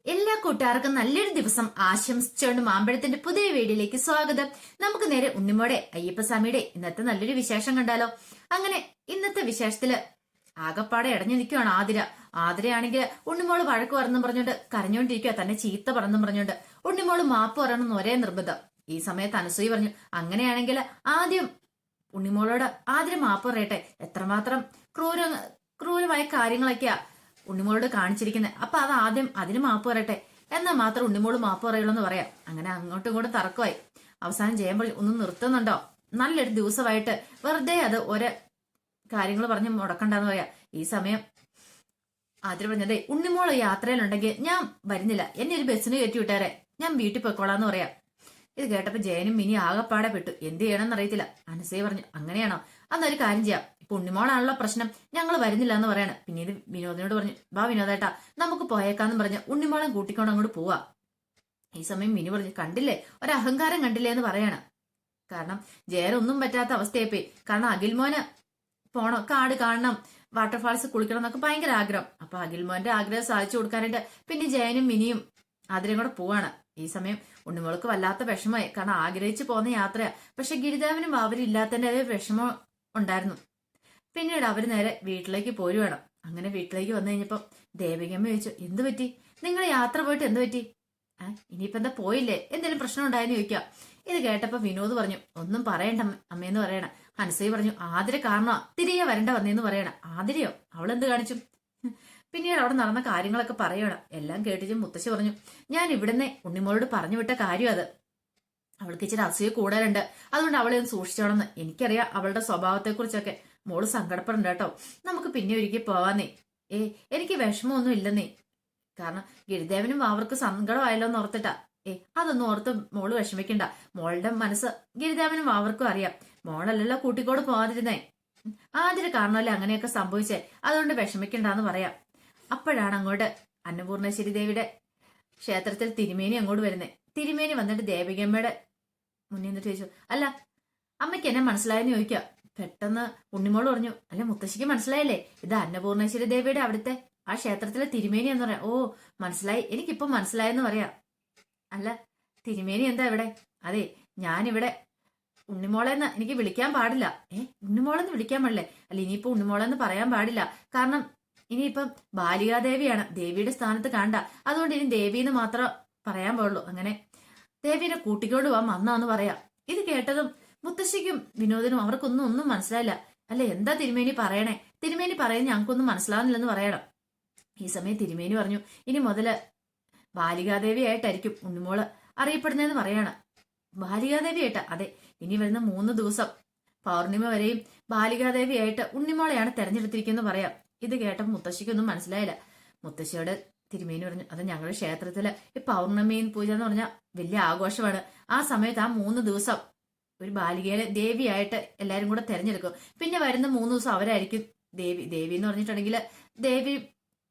എല്ലാ കൂട്ടുകാർക്കും നല്ലൊരു ദിവസം ആശംസിച്ചുകൊണ്ട് മാമ്പഴത്തിന്റെ പുതിയ വീഡിയോയിലേക്ക് സ്വാഗതം. നമുക്ക് നേരെ ഉണ്ണിമോടെ അയ്യപ്പസ്വാമിയുടെ ഇന്നത്തെ നല്ലൊരു വിശേഷം കണ്ടാലോ. അങ്ങനെ ഇന്നത്തെ വിശേഷത്തില് ആകപ്പാടെ ഇടഞ്ഞു നിൽക്കുവാണ് ആതിര. ആതിരയാണെങ്കിൽ ഉണ്ണിമോള് വഴക്ക് പറഞ്ഞെന്നും പറഞ്ഞോണ്ട് കരഞ്ഞോണ്ടിരിക്കുക, തന്നെ ചീത്ത പറഞ്ഞെന്നും പറഞ്ഞോണ്ട് ഉണ്ണിമോള് മാപ്പ് പറയണമെന്ന് ഒരേ നിർബന്ധം. ഈ സമയത്ത് അനസൂയ പറഞ്ഞു, അങ്ങനെയാണെങ്കിൽ ആദ്യം ഉണ്ണിമോളോട് ആതിര മാപ്പ് പറയട്ടെ. എത്രമാത്രം ക്രൂരമായ കാര്യങ്ങളൊക്കെയാ ഉണ്ണിമോളോട് കാണിച്ചിരിക്കുന്നത്. അപ്പൊ അത് ആദ്യം അതിന് മാപ്പ് പറയട്ടെ, എന്നാൽ മാത്രം ഉണ്ണിമോള് മാപ്പ് പറയുള്ളൂ എന്ന് പറയാം. അങ്ങനെ അങ്ങോട്ടും ഇങ്ങോട്ടും തർക്കമായി. അവസാനം ജയം പറഞ്ഞു, ഒന്നും നിർത്തുന്നുണ്ടോ, നല്ലൊരു ദിവസമായിട്ട് വെറുതെ അത് ഓരോ കാര്യങ്ങൾ പറഞ്ഞ് മുടക്കണ്ടെന്ന് പറയാം. ഈ സമയം ആതിര പറഞ്ഞതേ, ഉണ്ണിമോള് യാത്രയിലുണ്ടെങ്കിൽ ഞാൻ വരുന്നില്ല, എന്നെ ഒരു ബസ്സിന് കയറ്റി വിട്ടാരെ, ഞാൻ വീട്ടിൽ പോയിക്കോളാന്ന് പറയാം. ഇത് കേട്ടപ്പോ ജയനും മിനി ആകെപ്പാടെ പെട്ടു. എന്ത് ചെയ്യണമെന്ന് അറിയത്തില്ല. അനസൂയ പറഞ്ഞു, അങ്ങനെയാണോ, അന്നൊരു കാര്യം ചെയ്യാം, ഇപ്പൊ ഉണ്ണിമോളാണല്ലോ പ്രശ്നം, ഞങ്ങൾ വരുന്നില്ല എന്ന് പറയാണ്. പിന്നീട് വിനോദിനോട് പറഞ്ഞു, വാ വിനോദേട്ടാ നമുക്ക് പോയേക്കാന്ന് പറഞ്ഞ് ഉണ്ണിമോളെ കൂട്ടിക്കൊണ്ട് അങ്ങോട്ട് പോവാ. ഈ സമയം മിനി പറഞ്ഞു, കണ്ടില്ലേ ഒരു അഹങ്കാരം കണ്ടില്ലേ എന്ന് പറയാണ്. കാരണം ജയനൊന്നും പറ്റാത്ത അവസ്ഥയായിപ്പോയി. കാരണം അഖിൽമോന് പോണം, കാട് കാണണം, വാട്ടർഫാൾസ് കുളിക്കണം എന്നൊക്കെ ഭയങ്കര ആഗ്രഹം. അപ്പൊ അഖിൽമോന്റെ ആഗ്രഹം സാധിച്ചു കൊടുക്കാനായിട്ട് പിന്നെ ജയനും മിനിയും ആതിരയും കൂടെ പോവാണ്. ഈ സമയം ഉണ്ണിമോൾക്ക് വല്ലാത്ത വിഷമമായി. കാരണം ആഗ്രഹിച്ചു പോകുന്ന യാത്രയാ. പക്ഷെ ഗിരിദേവനും അവരില്ലാത്തതിന്റെ അതേ വിഷമം ഉണ്ടായിരുന്നു. പിന്നീട് അവര് നേരെ വീട്ടിലേക്ക് പോരുവാണ്. അങ്ങനെ വീട്ടിലേക്ക് വന്നു കഴിഞ്ഞപ്പോ ദേവികമ്മ ചോദിച്ചു, എന്ത് പറ്റി, നിങ്ങൾ യാത്ര പോയിട്ട് എന്ത് പറ്റി? ഇനിയിപ്പോ എന്താ പോയില്ലേ, എന്തെങ്കിലും പ്രശ്നം ഉണ്ടായെന്ന് ചോദിക്കാം. ഇത് കേട്ടപ്പോ വിനോദ് പറഞ്ഞു, ഒന്നും പറയണ്ട അമ്മയെന്ന് പറയണ. അനസൂയ പറഞ്ഞു, ആതിര കാരണമാ തിരികെ വരണ്ട വന്നേന്ന് പറയണ. ആതിരയോ, അവളെന്ത് കാണിച്ചു? പിന്നീട് അവിടെ നടന്ന കാര്യങ്ങളൊക്കെ പറയണം. എല്ലാം കേട്ടിട്ട് മുത്തശ്ശി പറഞ്ഞു, ഞാൻ ഇവിടുന്ന് ഉണ്ണിമോളോട് പറഞ്ഞു വിട്ട കാര്യം അത്, അവൾക്ക് ഇച്ചിരി അസൂയ കൂടുതലുണ്ട്, അതുകൊണ്ട് അവളെ ഒന്ന് സൂക്ഷിച്ചോണെന്ന്. എനിക്കറിയാം അവളുടെ സ്വഭാവത്തെ കുറിച്ചൊക്കെ. മോള് സങ്കടപ്പെടണ്ട കേട്ടോ, നമുക്ക് പിന്നെ ഒരിക്കൽ പോവാന്നേ. എനിക്ക് വിഷമമൊന്നും ഇല്ലെന്നേ. കാരണം ഗിരിദേവനും അവർക്ക് സങ്കടമായല്ലോ എന്ന് ഓർത്തിട്ടാ. അതൊന്നും ഓർത്ത് മോള് വിഷമിക്കണ്ട. മോളുടെ മനസ്സ് ഗിരിദേവനും അവർക്കും അറിയാം. മോളല്ലല്ലോ കൂട്ടിക്കോട് പോവാതിരുന്നേ, ആതിര കാരണമല്ലേ അങ്ങനെയൊക്കെ സംഭവിച്ചേ, അതുകൊണ്ട് വിഷമിക്കണ്ടെന്ന് പറയാം. അപ്പോഴാണ് അങ്ങോട്ട് അന്നപൂർണേശ്വരി ദേവിയുടെ ക്ഷേത്രത്തിൽ തിരുമേനി അങ്ങോട്ട് വരുന്നേ. തിരുമേനി വന്നിട്ട് ദേവികമ്മയുടെ മുന്നിൽ നിന്നിട്ട് ചോദിച്ചു, അല്ല അമ്മയ്ക്ക് എന്നെ മനസ്സിലായെന്ന് ചോദിക്കുക. പെട്ടെന്ന് ഉണ്ണിമോള് പറഞ്ഞു, അല്ല മുത്തശ്ശിക്ക് മനസ്സിലായില്ലേ, ഇത് അന്നപൂർണേശ്വരി ദേവിയുടെ അവിടുത്തെ ആ ക്ഷേത്രത്തിലെ തിരുമേനി എന്ന് പറയാം. ഓ മനസ്സിലായി, എനിക്കിപ്പോ മനസ്സിലായെന്ന് പറയാം. അല്ല തിരുമേനി എന്താ ഇവിടെ? അതെ ഞാനിവിടെ ഉണ്ണിമോളെന്ന് എനിക്ക് വിളിക്കാൻ പാടില്ല. ഉണ്ണിമോളെന്ന് വിളിക്കാൻ പാടില്ലേ? അല്ല ഇനിയിപ്പോ ഉണ്ണിമോളെന്ന് പറയാൻ പാടില്ല. കാരണം ഇനിയിപ്പം ബാലികാദേവിയാണ്, ദേവിയുടെ സ്ഥാനത്ത് കാണണ്ട, അതുകൊണ്ട് ഇനി ദേവിന്ന് മാത്രം പറയാൻ പാടുള്ളൂ. അങ്ങനെ ദേവിനെ കൂട്ടിക്കോട് പോവാൻ വന്നാന്ന് പറയാം. ഇത് കേട്ടതും മുത്തശ്ശിക്കും വിനോദിനും ഒന്നും മനസ്സിലായില്ല. അല്ല എന്താ തിരുമേനി പറയണേ, തിരുമേനി പറയുന്നത് ഞങ്ങൾക്കൊന്നും മനസ്സിലാവുന്നില്ലെന്ന് പറയണം. ഈ സമയം തിരുമേനി പറഞ്ഞു, ഇനി മുതല് ബാലികാദേവി ആയിട്ടായിരിക്കും ഉണ്ണിമോള് അറിയപ്പെടുന്നതെന്ന് പറയാണ്. ബാലികാദേവി ആയിട്ടാ? അതെ, ഇനി വരുന്ന 3 ദിവസം പൗർണിമ വരെയും ബാലികാദേവി ആയിട്ട് ഉണ്ണിമോളെയാണ് തെരഞ്ഞെടുത്തിരിക്കുന്നത് പറയാം. ഇത് കേട്ടപ്പോൾ മുത്തശ്ശിക്കൊന്നും മനസ്സിലായില്ല. മുത്തശ്ശിയോട് തിരുമേനി പറഞ്ഞു, അത് ഞങ്ങളുടെ ക്ഷേത്രത്തില് ഈ പൗർണമി പൂജ എന്ന് പറഞ്ഞാൽ വലിയ ആഘോഷമാണ്. ആ സമയത്ത് ആ 3 ദിവസം ഒരു ബാലികയെ ദേവിയായിട്ട് എല്ലാരും കൂടെ തെരഞ്ഞെടുക്കും. പിന്നെ വരുന്ന 3 ദിവസം അവരായിരിക്കും ദേവി എന്ന് പറഞ്ഞിട്ടുണ്ടെങ്കിൽ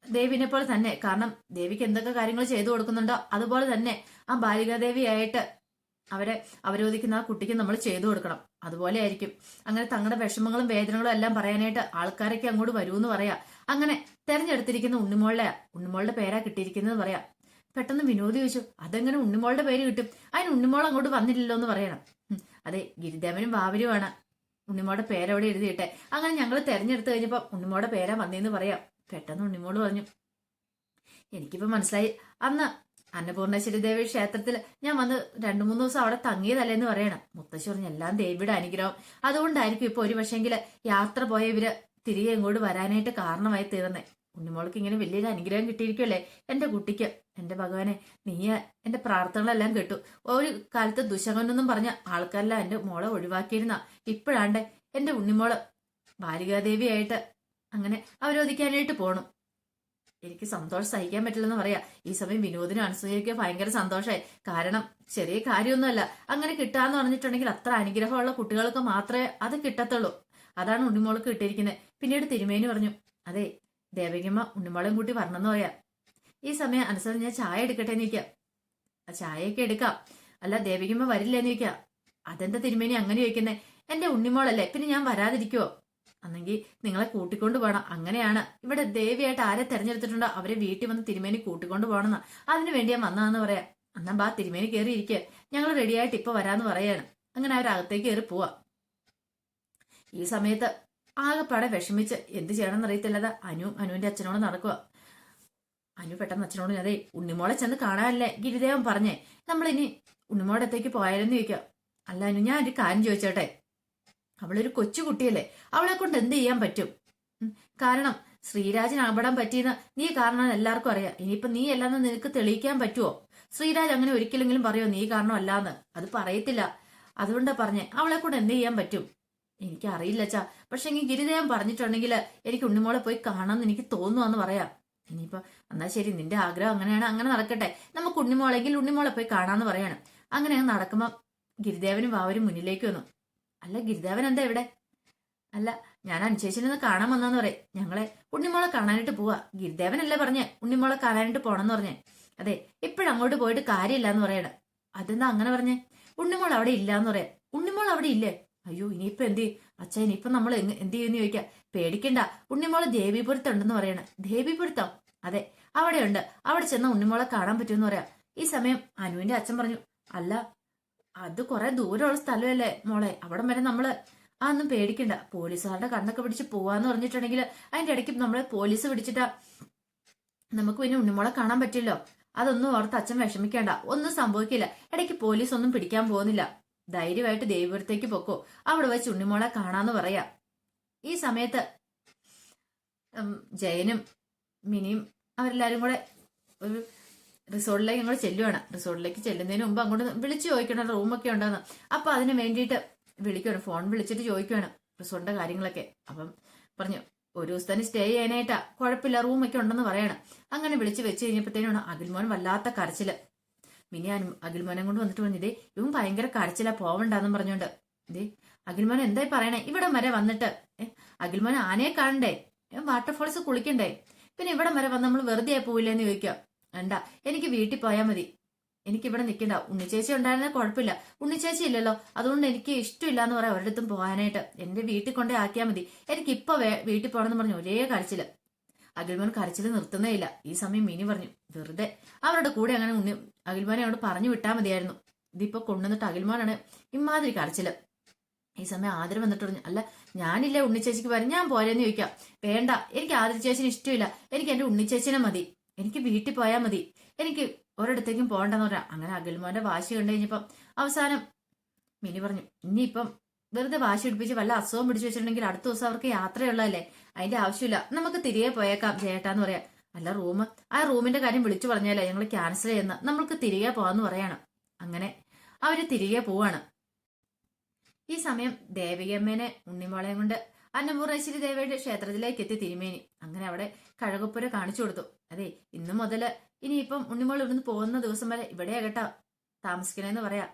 ദേവിനെ പോലെ തന്നെ. കാരണം ദേവിക്ക് എന്തൊക്കെ കാര്യങ്ങൾ ചെയ്തു കൊടുക്കുന്നുണ്ടോ അതുപോലെ തന്നെ ആ ബാലികാദേവിയായിട്ട് അവരെ അവരോധിക്കുന്ന ആ കുട്ടിക്ക് നമ്മൾ ചെയ്തു കൊടുക്കണം. അതുപോലെ ആയിരിക്കും. അങ്ങനെ തങ്ങളുടെ വിഷമങ്ങളും വേദനകളും എല്ലാം പറയാനായിട്ട് ആൾക്കാരൊക്കെ അങ്ങോട്ട് വരുമെന്ന് പറയാ. അങ്ങനെ തെരഞ്ഞെടുത്തിരിക്കുന്ന ഉണ്ണിമോളുടെ പേരാ കിട്ടിയിരിക്കുന്നത് പറയാം. പെട്ടെന്ന് വിനോദ് ചോദിച്ചു, അതെങ്ങനെ ഉണ്ണിമോളുടെ പേര് കിട്ടും? അതിന് ഉണ്ണിമോൾ അങ്ങോട്ട് വന്നില്ലല്ലോ എന്ന് പറയണം. അതെ ഗിരിദേവനും വാവരുമാണ് ഉണ്ണിമോളുടെ പേരവിടെ എഴുതിയിട്ടെ. അങ്ങനെ ഞങ്ങൾ തെരഞ്ഞെടുത്ത് കഴിഞ്ഞപ്പോ ഉണ്ണിമോളുടെ പേരാ വന്നേന്ന് പറയാം. പെട്ടെന്ന് ഉണ്ണിമോള് പറഞ്ഞു, എനിക്കിപ്പോ മനസ്സിലായി, അന്ന് അന്നപൂർണേശ്വരി ദേവി ക്ഷേത്രത്തിൽ ഞാൻ വന്ന് 2-3 ദിവസം അവിടെ തങ്ങിയതല്ലേന്ന് പറയണം. മുത്തശ്ശി പറഞ്ഞു, എല്ലാം ദേവിയുടെ അനുഗ്രഹം, അതുകൊണ്ടായിരിക്കും ഇപ്പൊ ഒരു പക്ഷെങ്കിൽ യാത്ര പോയ ഇവര് തിരികെ ഇങ്ങോട്ട് വരാനായിട്ട് കാരണമായി തീർന്നേ. ഉണ്ണിമോൾക്ക് ഇങ്ങനെ വലിയൊരു അനുഗ്രഹം കിട്ടിയിരിക്കുമല്ലേ എന്റെ കുട്ടിക്ക്. എന്റെ ഭഗവാനെ, നീ എന്റെ പ്രാർത്ഥനകളെല്ലാം കേട്ടു. ഒരു കാലത്ത് ദുശകനെന്നും പറഞ്ഞ ആൾക്കാരെല്ലാം എന്റെ മോളെ ഒഴിവാക്കിയിരുന്ന, ഇപ്പോഴാണ്ട് എന്റെ ഉണ്ണിമോള് ബാലികാദേവിയായിട്ട് അങ്ങനെ അവരോധിക്കാനായിട്ട് പോണു. എനിക്ക് സന്തോഷം സഹിക്കാൻ പറ്റില്ലെന്ന് പറയാ. ഈ സമയം വിനോദിനും അനസൂയയ്ക്ക് ഭയങ്കര സന്തോഷമായി. കാരണം ചെറിയ കാര്യമൊന്നുമല്ല, അങ്ങനെ കിട്ടാന്ന് പറഞ്ഞിട്ടുണ്ടെങ്കിൽ അത്ര അനുഗ്രഹമുള്ള കുട്ടികൾക്ക് മാത്രമേ അത് കിട്ടത്തുള്ളൂ. അതാണ് ഉണ്ണിമോൾക്ക് കിട്ടിയിരിക്കുന്നത്. പിന്നീട് തിരുമേനി പറഞ്ഞു, അതെ ദേവകിയമ്മ ഉണ്ണിമോളെയും കൂട്ടി വരണമെന്ന് പറയാം. ഈ സമയം അനസൂയ, ഞാൻ ചായ എടുക്കട്ടെ എന്ന് ചോദിക്കാം. ചായയൊക്കെ എടുക്കാം, അല്ല ദേവകിയമ്മ വരില്ലെന്ന് ചോദിക്കാം. അതെന്താ തിരുമേനി അങ്ങനെ ചോദിക്കുന്നേ? എന്റെ ഉണ്ണിമോളല്ലേ, പിന്നെ ഞാൻ വരാതിരിക്കുവോ? അന്നെങ്കിൽ നിങ്ങളെ കൂട്ടിക്കൊണ്ട് പോകണം. അങ്ങനെയാണ് ഇവിടെ ദേവിയായിട്ട് ആരെ തെരഞ്ഞെടുത്തിട്ടുണ്ടോ അവരെ വീട്ടിൽ വന്ന് തിരുമേനി കൂട്ടിക്കൊണ്ട് പോകണമെന്ന്. അതിനു വേണ്ടി ഞാൻ വന്നതെന്ന് പറയാം. എന്നാ ബാ തിരുമേനി കയറി ഇരിക്കുക, ഞങ്ങൾ റെഡിയായിട്ട് ഇപ്പൊ വരാന്ന് പറയാണ്. അങ്ങനെ അവരകത്തേക്ക് കയറി പോവാ. ഈ സമയത്ത് ആകെപ്പാടെ വിഷമിച്ച് എന്ത് ചെയ്യണമെന്ന് അറിയത്തില്ലതാ അനുവിന്റെ അച്ഛനോട് നടക്കുക. അനു പെട്ടെന്ന് അച്ഛനോട് അതെ ഉണ്ണിമോളെ ചെന്ന് കാണാനല്ലേ ഗിരിദേവൻ പറഞ്ഞേ, നമ്മളിനി ഉണ്ണിമോളുടെ അടുത്തേക്ക് പോയാലെന്ന് ചോദിക്കാം. അല്ല അനു, ഞാൻ ഒരു കാര്യം ചോദിച്ചോട്ടെ, അവളൊരു കൊച്ചു കുട്ടിയല്ലേ, അവളെ കൊണ്ട് എന്ത് ചെയ്യാൻ പറ്റും? കാരണം ശ്രീരാജിന് അപകടം പറ്റിയെന്ന് നീ കാരണം എല്ലാവർക്കും അറിയാം. ഇനിയിപ്പൊ നീ അല്ലാന്ന് നിനക്ക് തെളിയിക്കാൻ പറ്റുമോ? ശ്രീരാജ് അങ്ങനെ ഒരിക്കലെങ്കിലും പറയോ നീ കാരണം അല്ലാന്ന്? അത് പറയത്തില്ല. അതുകൊണ്ടാ പറഞ്ഞേ അവളെ കൊണ്ട് എന്ത് ചെയ്യാൻ പറ്റും? എനിക്കറിയില്ല അച്ഛാ, പക്ഷെ എങ്കിൽ ഗിരിദേവൻ പറഞ്ഞിട്ടുണ്ടെങ്കിൽ എനിക്ക് ഉണ്ണിമോളെ പോയി കാണാമെന്ന് എനിക്ക് തോന്നുവാന്ന് പറയാം. ഇനിയിപ്പോ എന്നാ ശരി, നിന്റെ ആഗ്രഹം അങ്ങനെയാണ്, അങ്ങനെ നടക്കട്ടെ. നമുക്ക് ഉണ്ണിമോളെങ്കിൽ ഉണ്ണിമോളെ പോയി കാണാന്ന് പറയാണ്. അങ്ങനെ നടക്കുമ്പോ ഗിരിദേവനും വാവരും മുന്നിലേക്ക് വന്നു. അല്ല ഗിരിദേവൻ എന്താ ഇവിടെ? അല്ല ഞാൻ അനുശേഷിനെ കാണാൻ വന്നാന്ന് പറയും. ഞങ്ങളെ ഉണ്ണിമോളെ കാണാനായിട്ട് പോവാ. ഗിരിദേവനല്ലേ പറഞ്ഞേ ഉണ്ണിമോളെ കാണാനായിട്ട് പോണെന്ന് പറഞ്ഞേ. അതെ, ഇപ്പോഴങ്ങോട്ട് പോയിട്ട് കാര്യമില്ലാന്ന് പറയണ. അതെന്താ അങ്ങനെ പറഞ്ഞേ? ഉണ്ണിമോൾ അവിടെ ഇല്ലാന്ന് പറയാം. ഉണ്ണിമോൾ അവിടെ ഇല്ലേ? അയ്യോ ഇനിയിപ്പൊ എന്ത് ചെയ്യും അച്ഛാ? ഇനിയിപ്പൊ നമ്മൾ എന്ത് ചെയ്യുമെന്ന് ചോദിക്കാം. പേടിക്കണ്ട, ഉണ്ണിമോള് ദേവിപുരത്തുണ്ടെന്ന് പറയണ. ദേവിപുരത്തോ? അതെ അവിടെയുണ്ട്, അവിടെ ചെന്ന ഉണ്ണിമോളെ കാണാൻ പറ്റുമെന്ന് പറയാം. ഈ സമയം അനുവിന്റെ അച്ഛൻ പറഞ്ഞു, അല്ല അത് കുറെ ദൂരമുള്ള സ്ഥലമല്ലേ മോളെ, അവിടം വരെ നമ്മള് ഒന്നും പേടിക്കണ്ട, പോലീസുകാരുടെ കണ്ണൊക്കെ പിടിച്ച് പോവാന്ന് പറഞ്ഞിട്ടുണ്ടെങ്കിൽ അതിന്റെ ഇടയ്ക്ക് നമ്മളെ പോലീസ് പിടിച്ചിട്ടാ നമുക്ക് പിന്നെ ഉണ്ണിമോളെ കാണാൻ പറ്റില്ലോ. അതൊന്നും ഓർത്ത് അച്ഛൻ വിഷമിക്കേണ്ട, ഒന്നും സംഭവിക്കില്ല. ഇടയ്ക്ക് പോലീസ് ഒന്നും പിടിക്കാൻ പോകുന്നില്ല. ധൈര്യമായിട്ട് ദേവിപുരത്തേക്ക് പൊക്കോ, അവിടെ വെച്ച് ഉണ്ണിമോളെ കാണാന്ന് പറയാ. ഈ സമയത്ത് ജയനും മിനിയും അവരെല്ലാരും കൂടെ ഒരു റിസോർട്ടിലേക്ക് ഞങ്ങൾ ചെല്ലുവാണ്. റിസോർട്ടിലേക്ക് ചെല്ലുന്നതിന് മുമ്പ് അങ്ങോട്ട് വിളിച്ചു ചോദിക്കണം റൂമൊക്കെ ഉണ്ടെന്ന്. അപ്പൊ അതിന് വേണ്ടിയിട്ട് വിളിക്കുവാണ്, ഫോൺ വിളിച്ചിട്ട് ചോദിക്കുവാണ് റിസോർട്ടിന്റെ കാര്യങ്ങളൊക്കെ. അപ്പം പറഞ്ഞു ഒരു ദിവസത്തിന് സ്റ്റേ ചെയ്യാനായിട്ടാ, കുഴപ്പമില്ല റൂമൊക്കെ ഉണ്ടെന്ന് പറയാണ്. അങ്ങനെ വിളിച്ച് വെച്ച് കഴിഞ്ഞപ്പോഴത്തേനാണ് അഖിൽമോൻ വല്ലാത്ത കരച്ചില്. മിനി അഖിൽമോനെ കൊണ്ട് വന്നിട്ട് പറഞ്ഞു, ഇതേ ഇവൻ ഭയങ്കര കരച്ചിലാ, പോവണ്ടെന്നും പറഞ്ഞോണ്ട്. ഇതേ അഖിൽമോൻ എന്തായി പറയണേ? ഇവിടം വരെ വന്നിട്ട് അഖിൽമോൻ ആനയെ കാണണ്ടേ, വാട്ടർഫോൾസ് കുളിക്കണ്ടേ, പിന്നെ ഇവിടം വരെ വന്ന് നമ്മൾ വെറുതെ പോവില്ലെന്ന് ചോദിക്കാം. വേണ്ട, എനിക്ക് വീട്ടിൽ പോയാൽ മതി, എനിക്ക് ഇവിടെ നിൽക്കണ്ട. ഉണ്ണിച്ചേച്ചി ഉണ്ടായിരുന്ന കുഴപ്പമില്ല, ഉണ്ണിച്ചേച്ചി ഇല്ലല്ലോ, അതുകൊണ്ട് എനിക്ക് ഇഷ്ടമില്ല എന്ന് പറയാം ഒരിടത്തും പോകാനായിട്ട്. എന്റെ വീട്ടിൽ കൊണ്ടേ ആക്കിയാൽ മതി, എനിക്ക് ഇപ്പൊ വീട്ടിൽ പോകണമെന്ന് പറഞ്ഞു ഒരേ കരച്ചില്. അഖിൽമോൻ കരച്ചില് നിർത്തുന്നേ ഇല്ല. ഈ സമയം മിനി പറഞ്ഞു, വെറുതെ അവരുടെ കൂടെ അങ്ങനെ അഖിൽമോനെ അവിടെ പറഞ്ഞു വിട്ടാൽ മതിയായിരുന്നു. ഇതിപ്പോ കൊണ്ടുവന്നിട്ട് അഖിൽമോനാണ് ഇമാതിരി കരച്ചില്. ഈ സമയം ആതിര വന്നിട്ട് പറഞ്ഞു, അല്ല ഞാനില്ലേ ഉണ്ണിച്ചേച്ചിക്ക് വരും, ഞാൻ പോരെന്ന് ചോദിക്കാം. വേണ്ട, എനിക്ക് ആതിര ചേച്ചിന് ഇഷ്ടമില്ല, എനിക്ക് എന്റെ ഉണ്ണിച്ചേച്ചിനെ മതി, എനിക്ക് വീട്ടിൽ പോയാൽ മതി, എനിക്ക് ഒരിടത്തേക്കും പോകണ്ടെന്ന് പറയാം. അങ്ങനെ അഖിൽമോന്റെ വാശി കണ്ടു കഴിഞ്ഞപ്പം അവസാനം മിനി പറഞ്ഞു, ഇനിയിപ്പം വെറുതെ വാശി പിടിപ്പിച്ച് വല്ല അസുഖം പിടിച്ചു വെച്ചിട്ടുണ്ടെങ്കിൽ അടുത്ത ദിവസം അവർക്ക് യാത്രയുള്ളതല്ലേ, അതിന്റെ ആവശ്യമില്ല, നമുക്ക് തിരികെ പോയേക്കാം ചേട്ടാന്ന് പറയാം. അല്ല ആ റൂമിന്റെ കാര്യം വിളിച്ചു പറഞ്ഞാലേ ഞങ്ങൾ ക്യാൻസൽ ചെയ്യുന്ന, നമ്മൾക്ക് തിരികെ പോവാന്ന് പറയാണ്. അങ്ങനെ അവര് തിരികെ പോവാണ്. ഈ സമയം ദേവികമ്മേനെ ഉണ്ണിമോളയും കൊണ്ട് അന്നപൂർണേശ്വരി ദേവിയുടെ ക്ഷേത്രത്തിലേക്ക് എത്തി തിരുമേനി. അങ്ങനെ അവിടെ കഴകപ്പുര കാണിച്ചു കൊടുത്തു. അതെ ഇന്നു മുതല് ഇനിയിപ്പം ഉണ്ണിമോൾ ഇവിടുന്ന് പോകുന്ന ദിവസം വരെ ഇവിടെയാ കേട്ടാ താമസിക്കണേന്ന് പറയാ.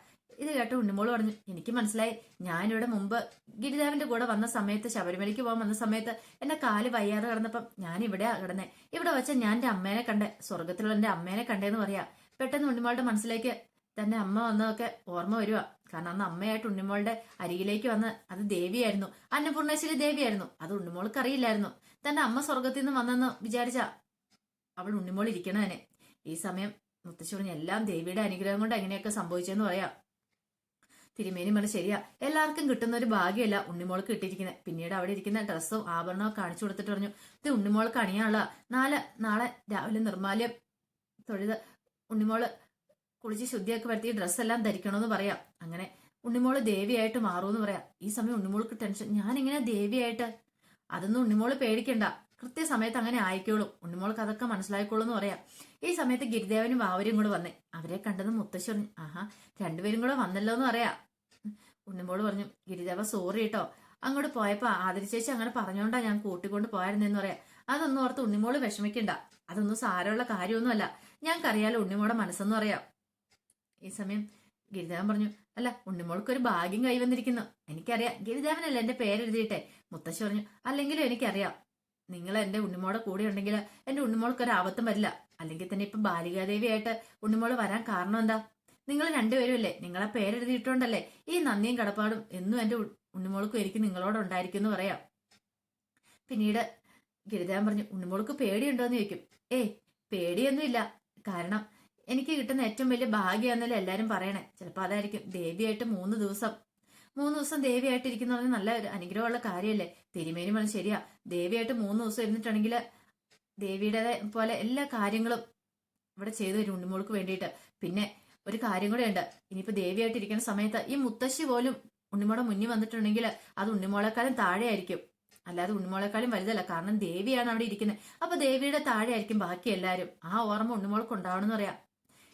ഇത് കേട്ട ഉണ്ണിമോള് പറഞ്ഞു, എനിക്ക് മനസ്സിലായി, ഞാനിവിടെ മുമ്പ് ഗിരിദേവന്റെ കൂടെ വന്ന സമയത്ത്, ശബരിമലയ്ക്ക് പോകാൻ വന്ന സമയത്ത് എന്റെ കാല് വയ്യാതെ കിടന്നപ്പം ഞാൻ ഇവിടെയാ കിടന്നേ, ഇവിടെ വെച്ച ഞാൻ എന്റെ അമ്മേനെ കണ്ടേ, സ്വർഗത്തിലുള്ള എന്റെ അമ്മേനെ കണ്ടേന്ന് പറയാ. പെട്ടെന്ന് ഉണ്ണിമോളുടെ മനസ്സിലേക്ക് തന്റെ അമ്മ വന്നതൊക്കെ ഓർമ്മ വരുക. കാരണം അന്ന് അമ്മയായിട്ട് ഉണ്ണിമോളുടെ അരികിലേക്ക് വന്ന് അത് ദേവിയായിരുന്നു, അന്നപൂർണേശ്വരി ദേവിയായിരുന്നു. അത് ഉണ്ണിമോൾക്ക് അറിയില്ലായിരുന്നു. തന്റെ അമ്മ സ്വർഗത്തിൽ നിന്ന് വന്നെന്ന് വിചാരിച്ച അവൾ ഉണ്ണിമോൾ ഇരിക്കണേനെ. ഈ സമയം മുത്തശ്ശി പറഞ്ഞു, എല്ലാം ദേവിയുടെ അനുഗ്രഹം കൊണ്ട് എങ്ങനെയൊക്കെ സംഭവിച്ചെന്ന് പറയാം. തിരുമേനി പറഞ്ഞു, ശരിയാ, എല്ലാവർക്കും കിട്ടുന്ന ഒരു ഭാഗ്യമല്ല ഉണ്ണിമോൾക്ക് കിട്ടിയിരിക്കുന്നത്. പിന്നീട് അവിടെ ഇരിക്കുന്ന ഡ്രസ്സും ആഭരണവും കാണിച്ചു കൊടുത്തിട്ട് പറഞ്ഞു, ഇത് ഉണ്ണിമോൾക്ക് അണിയാനുള്ള നാളെ രാവിലെ നിർമ്മാല്യം തൊഴുത് ഉണ്ണിമോള് കുളിച്ച് ശുദ്ധിയൊക്കെ വരുത്തി ഡ്രസ്സെല്ലാം ധരിക്കണമെന്ന് പറയാം. അങ്ങനെ ഉണ്ണിമോള് ദേവിയായിട്ട് മാറുമെന്ന് പറയാം. ഈ സമയം ഉണ്ണിമോൾക്ക് ടെൻഷൻ, ഞാനിങ്ങനെ ദേവിയായിട്ട്? അതൊന്നും ഉണ്ണിമോള് പേടിക്കണ്ട, കൃത്യസമയത്ത് അങ്ങനെ ആയിക്കോളും, ഉണ്ണിമോൾക്ക് അതൊക്കെ മനസ്സിലായിക്കോളും എന്ന് പറയാം. ഈ സമയത്ത് ഗിരിദേവനും വാവരും കൂടെ വന്നേ. അവരെ കണ്ടത് മുത്തശ്ശി പറഞ്ഞു, ആഹാ രണ്ടുപേരും കൂടെ വന്നല്ലോ എന്ന് പറയാം. ഉണ്ണിമോള് പറഞ്ഞു, ഗിരിദേവ സോറി കേട്ടോ, അങ്ങോട്ട് പോയപ്പോ ആതിര ചേച്ചി അങ്ങനെ പറഞ്ഞോണ്ടാ ഞാൻ കൂട്ടിക്കൊണ്ട് പോയായിരുന്നെന്ന് പറയാം. അതൊന്നും ഓർത്ത് ഉണ്ണിമോള് വിഷമിക്കണ്ട, അതൊന്നും സാരമുള്ള കാര്യമൊന്നുമല്ല, ഞങ്ങൾക്കറിയാലോ ഉണ്ണിമോളുടെ മനസ്സെന്ന് പറയാം. ഈ സമയം ഗിരിദേവൻ പറഞ്ഞു, അല്ല ഉണ്ണിമോൾക്കൊരു ഭാഗ്യം കൈവന്നിരിക്കുന്നു, എനിക്കറിയാം, ഗിരിദേവനല്ല എന്റെ പേരെഴുതിയിട്ടെ. മുത്തശ്ശി പറഞ്ഞു, അല്ലെങ്കിലും എനിക്കറിയാം, നിങ്ങൾ എന്റെ ഉണ്ണിമോളുടെ കൂടെ ഉണ്ടെങ്കിൽ എന്റെ ഉണ്ണിമോൾക്ക് ഒരു ആപത്തും വരില്ല. അല്ലെങ്കിൽ തന്നെ ഇപ്പൊ ബാലികാദേവിയായിട്ട് ഉണ്ണിമോള് വരാൻ കാരണം എന്താ? നിങ്ങൾ രണ്ടുപേരും അല്ലേ, നിങ്ങളെ പേരെഴുതിയിട്ടുണ്ടല്ലേ, ഈ നന്ദിയും കടപ്പാടും എന്നും എന്റെ ഉണ്ണിമോൾക്കും എനിക്ക് നിങ്ങളോട് ഉണ്ടായിരിക്കും എന്ന് പറയാം. പിന്നീട് ഗിരിദേവൻ പറഞ്ഞു, ഉണ്ണിമോൾക്ക് പേടിയുണ്ടോന്ന് ചോദിക്കും. ഏയ്, പേടിയൊന്നുമില്ല. കാരണം എനിക്ക് കിട്ടുന്ന ഏറ്റവും വലിയ ഭാഗ്യമാണെന്നല്ലേ എല്ലാരും പറയണേ. ചിലപ്പോ അതായിരിക്കും. ദേവിയായിട്ട് 3 ദിവസം ദേവിയായിട്ട് ഇരിക്കുന്ന നല്ല ഒരു അനുഗ്രഹമുള്ള കാര്യമല്ലേ. തിരുമേനി പറഞ്ഞു, ശരിയാ, ദേവിയായിട്ട് 3 ദിവസം ഇരുന്നിട്ടുണ്ടെങ്കിൽ ദേവിയുടെ പോലെ എല്ലാ കാര്യങ്ങളും ഇവിടെ ചെയ്തു തരും ഉണ്ണിമോൾക്ക് വേണ്ടിയിട്ട്. പിന്നെ ഒരു കാര്യം കൂടെ ഉണ്ട്. ഇനിയിപ്പോ ദേവിയായിട്ട് ഇരിക്കുന്ന സമയത്ത് ഈ മുത്തശ്ശി പോലും ഉണ്ണിമോടെ മുന്നിൽ വന്നിട്ടുണ്ടെങ്കിൽ അത് ഉണ്ണിമോളെക്കാളും താഴെ ആയിരിക്കും, അല്ലാതെ ഉണ്ണിമോളെക്കാളും വലുതല്ല. കാരണം ദേവിയാണ് അവിടെ ഇരിക്കുന്നത്. അപ്പൊ ദേവിയുടെ താഴെ ആയിരിക്കും ബാക്കി എല്ലാവരും. ആ ഓർമ്മ ഉണ്ണിമോൾക്ക് ഉണ്ടാവണമെന്ന് പറയാം.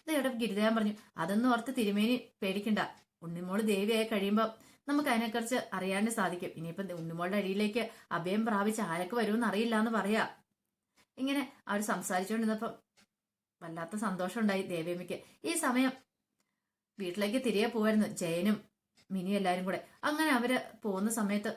ഇത് ഇവിടെ ഗിരിദേവൻ പറഞ്ഞു, അതൊന്നും ഓർത്ത് തിരുമേനി പേടിക്കണ്ട. ഉണ്ണിമോള് ദേവിയായി കഴിയുമ്പോൾ നമുക്ക് അതിനെക്കുറിച്ച് അറിയാനും സാധിക്കും. ഇനിയിപ്പം ഉണ്ണിമോളുടെ അടിയിലേക്ക് അഭയം പ്രാപിച്ച് ആരൊക്കെ വരുമെന്ന് അറിയില്ല എന്ന് പറയാ. ഇങ്ങനെ അവർ സംസാരിച്ചുകൊണ്ടിരുന്നപ്പം വല്ലാത്ത സന്തോഷം ഉണ്ടായി ദേവിയമ്മയ്ക്ക്. ഈ സമയം വീട്ടിലേക്ക് തിരികെ പോവായിരുന്നു ജയനും മിനി എല്ലാരും കൂടെ. അങ്ങനെ അവര് പോകുന്ന സമയത്ത്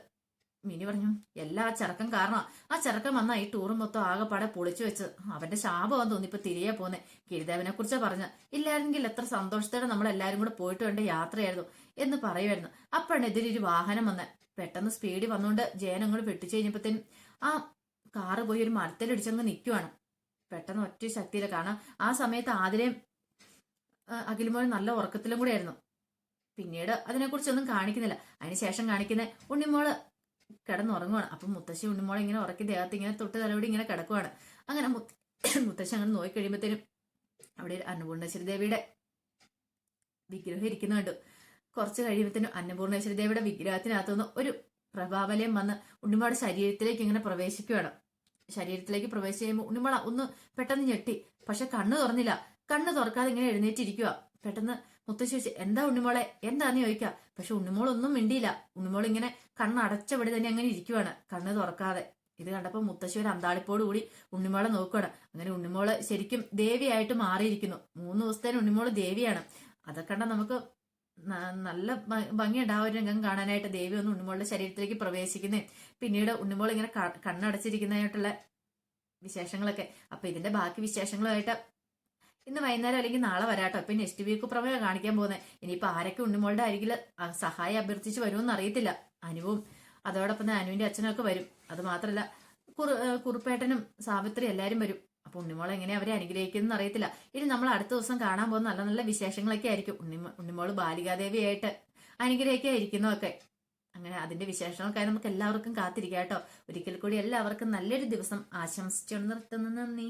മിനി പറഞ്ഞു, എല്ലാ ചെറുക്കം കാരണം. ആ ചെറുക്കം വന്നാ ഈ ടൂറും മൊത്തം ആകെപ്പാടെ പൊളിച്ചു വെച്ച്. അവന്റെ ശാപമാന്ന് തോന്നി ഇപ്പൊ തിരികെ പോന്നെ. ഗിരിദേവനെ കുറിച്ച് പറഞ്ഞ, ഇല്ലായിരുന്നെങ്കിൽ എത്ര സന്തോഷത്തോടെ നമ്മൾ എല്ലാരും കൂടെ പോയിട്ട് വേണ്ട യാത്രയായിരുന്നു എന്ന് പറയുമായിരുന്നു. അപ്പോഴാണ് എതിരൊരു വാഹനം വന്ന് പെട്ടെന്ന് സ്പീഡിൽ വന്നുകൊണ്ട് ജയൻ അങ്ങോട്ട് വെട്ടിച്ചു കഴിഞ്ഞപ്പോഴത്തേനും ആ കാറ് പോയി ഒരു മരത്തിലിടിച്ചങ്ങ് നിൽക്കുവാണ്. പെട്ടെന്ന് ഒറ്റ ശക്തിയില്ല. കാരണം ആ സമയത്ത് ആതിരയും അഖിലുമോനും നല്ല ഉറക്കത്തിലും കൂടെ ആയിരുന്നു. പിന്നീട് അതിനെക്കുറിച്ചൊന്നും കാണിക്കുന്നില്ല. അതിനുശേഷം കാണിക്കുന്ന ഉണ്ണിമോള് കിടന്നുറങ്ങുവാണ്. അപ്പൊ മുത്തശ്ശി ഉണ്ണിമോളെ ഇങ്ങനെ ഉറക്കി ദേഹത്ത് ഇങ്ങനെ തൊട്ട് തലയോടി ഇങ്ങനെ കിടക്കുവാണ്. അങ്ങനെ മുത്തശ്ശി അങ്ങനെ നോക്കി കഴിയുമ്പോഴത്തേനും അവിടെ അന്നപൂർണേശ്വരി ദേവിയുടെ വിഗ്രഹം ഇരിക്കുന്നുണ്ട്. കുറച്ച് കഴിയുമ്പോഴത്തേനും അന്നപൂർണേശ്വരി ദേവിയുടെ വിഗ്രഹത്തിനകത്തുനിന്ന് ഒരു പ്രഭാവലയം വന്ന് ഉണ്ണിമോളുടെ ശരീരത്തിലേക്ക് ഇങ്ങനെ പ്രവേശിക്കുകയാണ്. ശരീരത്തിലേക്ക് പ്രവേശിച്ച് കഴിയുമ്പോൾ ഉണ്ണിമോള ഒന്ന് പെട്ടെന്ന് ഞെട്ടി. പക്ഷെ കണ്ണു തുറന്നില്ല. കണ്ണ് തുറക്കാതെ ഇങ്ങനെ എഴുന്നേറ്റിരിക്കുക. പെട്ടെന്ന് മുത്തശ്ശി ചോദിച്ചു, എന്താ ഉണ്ണിമോളെ, എന്താന്ന് ചോദിക്കുക. പക്ഷെ ഉണ്ണിമോളൊന്നും മിണ്ടിയില്ല. ഉണ്ണിമോൾ ഇങ്ങനെ കണ്ണടച്ചപടി തന്നെ അങ്ങനെ ഇരിക്കുവാണ്, കണ്ണ് തുറക്കാതെ. ഇത് കണ്ടപ്പോ മുത്തശ്ശി ഒരു അന്താളിപ്പോട് കൂടി ഉണ്ണിമോളെ നോക്കുകയാണ്. അങ്ങനെ ഉണ്ണിമോള് ശരിക്കും ദേവിയായിട്ട് മാറിയിരിക്കുന്നു. 3 ദിവസത്തേന് ഉണ്ണിമോള് ദേവിയാണ്. അതൊക്കെ കണ്ട നമുക്ക് നല്ല ഭംഗിയുണ്ടാവും ഒരു രംഗം കാണാനായിട്ട്. ദേവി ഒന്ന് ഉണ്ണിമോളുടെ ശരീരത്തിലേക്ക് പ്രവേശിക്കുന്നേ, പിന്നീട് ഉണ്ണിമോൾ ഇങ്ങനെ കണ്ണടച്ചിരിക്കുന്നതായിട്ടുള്ള വിശേഷങ്ങളൊക്കെ. അപ്പൊ ഇതിന്റെ ബാക്കി വിശേഷങ്ങളുമായിട്ട് ഇന്ന് വൈകുന്നേരം അല്ലെങ്കിൽ നാളെ വരാട്ടോ. ഇപ്പൊ നെക്സ്റ്റ് വീക്ക് പ്രമേയം കാണിക്കാൻ പോകുന്നത്. ഇനിയിപ്പോ ആരൊക്കെ ഉണ്ണിമോളുടെ അരികില് സഹായം അഭ്യർത്ഥിച്ച് വരുമെന്ന് അറിയത്തില്ല. അനുവും അതോടൊപ്പം അനുവിന്റെ അച്ഛനൊക്കെ വരും. അത് മാത്രല്ല കുറുപ്പേട്ടനും സാവിത്രി എല്ലാരും വരും. അപ്പൊ ഉണ്ണിമോൾ എങ്ങനെ അവരെ അനുഗ്രഹിക്കുന്നെന്ന് അറിയത്തില്ല. ഇനി നമ്മൾ അടുത്ത ദിവസം കാണാൻ പോകുന്ന നല്ല നല്ല വിശേഷങ്ങളൊക്കെ ആയിരിക്കും. ഉണ്ണിമോള് ബാലികാദേവിയായിട്ട് അനുഗ്രഹിക്കാതിരിക്കുന്നതൊക്കെ. അങ്ങനെ അതിന്റെ വിശേഷങ്ങൾക്കായി നമുക്ക് എല്ലാവർക്കും കാത്തിരിക്കാം കേട്ടോ. ഒരിക്കൽ കൂടി എല്ലാവർക്കും നല്ലൊരു ദിവസം ആശംസിച്ചുകൊണ്ട് നിർത്തുന്നു. നന്ദി.